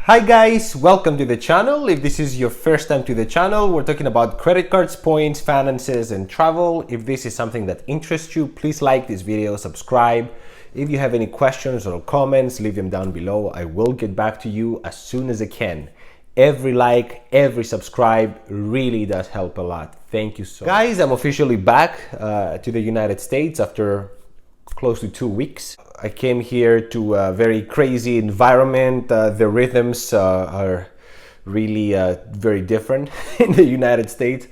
Hi guys, welcome to the channel. If this is your first time to the channel, we're talking about credit cards, points, finances, and travel. If this is something that interests you, please like this video, subscribe. If you have any questions or comments, leave them down below. I will get back to you as soon as I can. Every like, every subscribe really does help a lot. Thank you so much. Guys, I'm officially back to the United States after close to 2 weeks. I came here to a very crazy environment. The rhythms are really very different in the United States.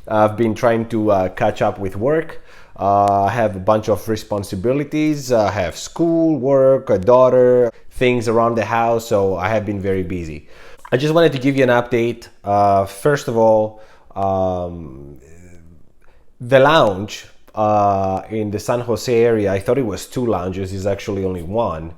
I've been trying to catch up with work. I have a bunch of responsibilities. I have school, work, a daughter, things around the house, so I have been very busy. I just wanted to give you an update. First of all, the lounge in the San Jose area, I thought it was 2 lounges, it's actually only 1.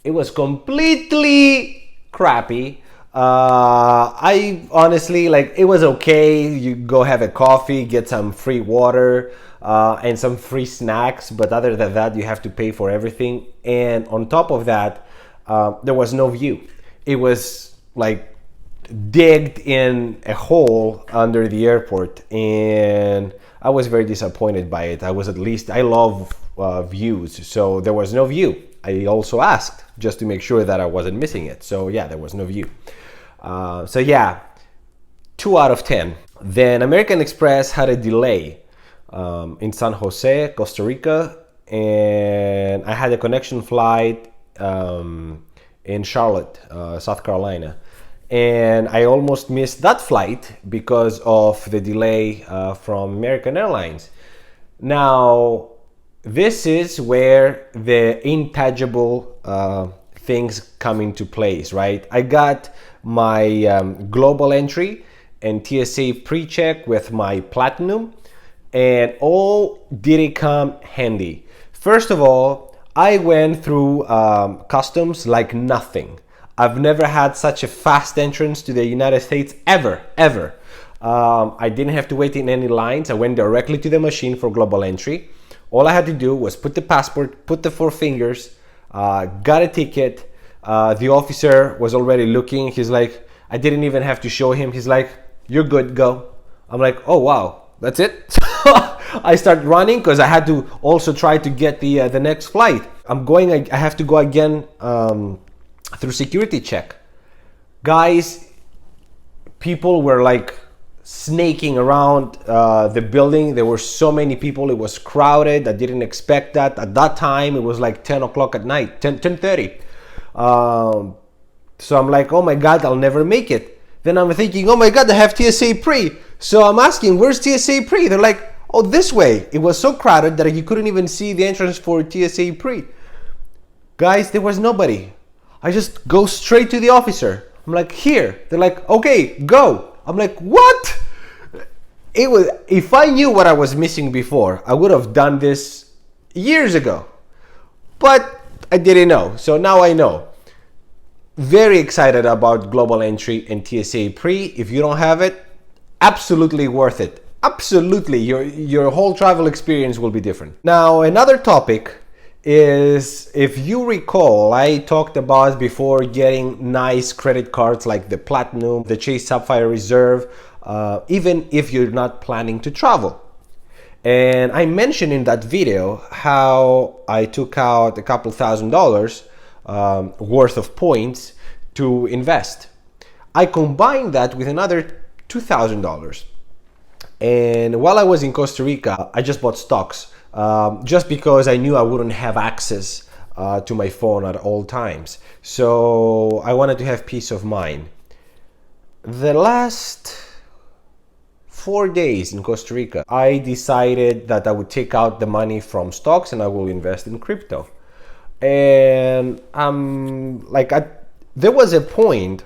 It was completely crappy. I honestly, it was okay. You go have a coffee, get some free water and some free snacks, but other than that, you have to pay for everything. And on top of that, there was no view. It was like digged in a hole under the airport, and I was very disappointed by it. I love views, so there was no view. I also asked just to make sure that I wasn't missing it. So yeah, there was no view. So yeah, 2 out of 10. Then American Express had a delay in San Jose, Costa Rica, and I had a connection flight in Charlotte, South Carolina. And I almost missed that flight because of the delay from American Airlines. Now, this is where the intangible things come into place, right? I got my global entry and TSA pre-check with my platinum, and all didn't come handy. First of all, I went through customs like nothing. I've never had such a fast entrance to the United States ever. I didn't have to wait in any lines. I went directly to the machine for global entry. All I had to do was put the passport, put the 4 fingers, got a ticket. The officer was already looking. He's like, I didn't even have to show him. He's like, you're good, go. I'm like, oh wow, that's it? I start running because I had to also try to get the next flight. I have to go again through security check. Guys, people were like snaking around the building. There were so many people. It was crowded. I didn't expect that. At that time, it was like 10 o'clock at night, 10:30. So I'm like, oh my God, I'll never make it. Then I'm thinking, oh my God, I have TSA pre. So I'm asking, where's TSA pre? They're like, oh, this way. It was so crowded that you couldn't even see the entrance for TSA pre. Guys, there was nobody. I just go straight to the officer. I'm like, here. They're like, okay, go. I'm like, what? If I knew what I was missing before, I would have done this years ago. But I didn't know. So now I know. Very excited about global entry and TSA pre. If you don't have it, absolutely worth it. Absolutely. Your whole travel experience will be different. Now, another topic is, if you recall, I talked about before getting nice credit cards like the Platinum, the Chase Sapphire Reserve, even if you're not planning to travel. And I mentioned in that video how I took out a couple $1,000 worth of points to invest. I combined that with another $2,000. And while I was in Costa Rica, I just bought stocks. Just because I knew I wouldn't have access to my phone at all times. So I wanted to have peace of mind. The last 4 days in Costa Rica, I decided that I would take out the money from stocks and I will invest in crypto. And there was a point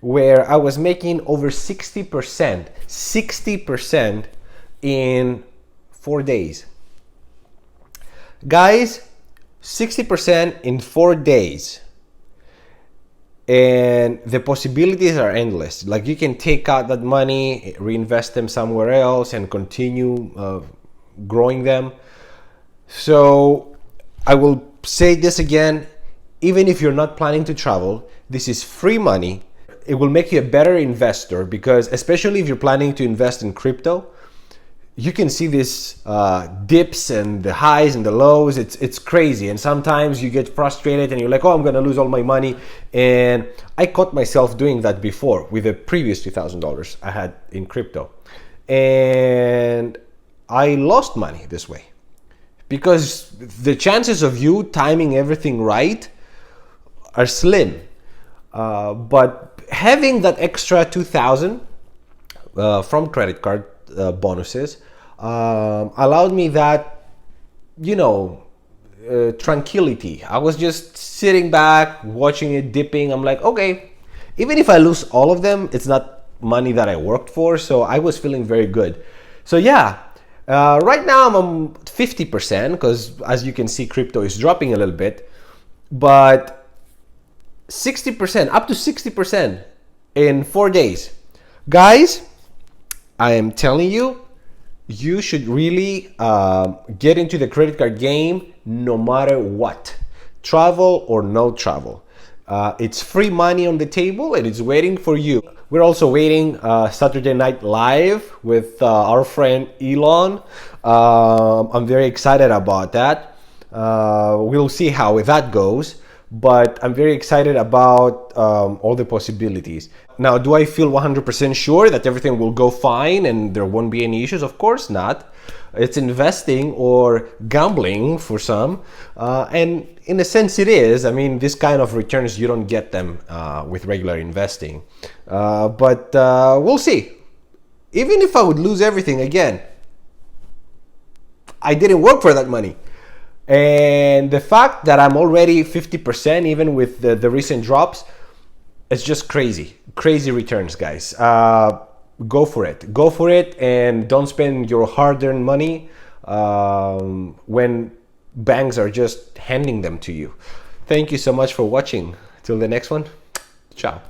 where I was making over 60% in 4 days. Guys, 60% in 4 days, and the possibilities are endless. Like, you can take out that money, reinvest them somewhere else, and continue growing them. So I will say this again, even if you're not planning to travel, this is free money. it will make you a better investor, because especially if you're planning to invest in crypto, you can see these dips and the highs and the lows. It's crazy, and sometimes you get frustrated and you're like, oh, I'm gonna lose all my money. And I caught myself doing that before with the previous $2,000 I had in crypto, and I lost money this way, because the chances of you timing everything right are slim. But having that extra 2,000 from credit card bonuses allowed me that, tranquility. I was just sitting back, watching it dipping. I'm like, okay, even if I lose all of them, it's not money that I worked for. So I was feeling very good. So yeah, right now I'm on 50%, because as you can see, crypto is dropping a little bit, but 60%, up to 60% in 4 days. Guys, I am telling you, you should really get into the credit card game no matter what, travel or no travel. It's free money on the table and it's waiting for you. We're also waiting Saturday Night Live with our friend Elon. I'm very excited about that. We'll see how that goes, but I'm very excited about all the possibilities. Now, do I feel 100% sure that everything will go fine and there won't be any issues? Of course not. It's investing or gambling for some, and in a sense it is. I mean, this kind of returns, you don't get them with regular investing, but we'll see. Even if I would lose everything again, I didn't work for that money. And the fact that I'm already 50%, even with the recent drops, it's just crazy returns, guys. Go for it, and don't spend your hard-earned money when banks are just handing them to you. Thank you so much for watching. Till the next one, ciao.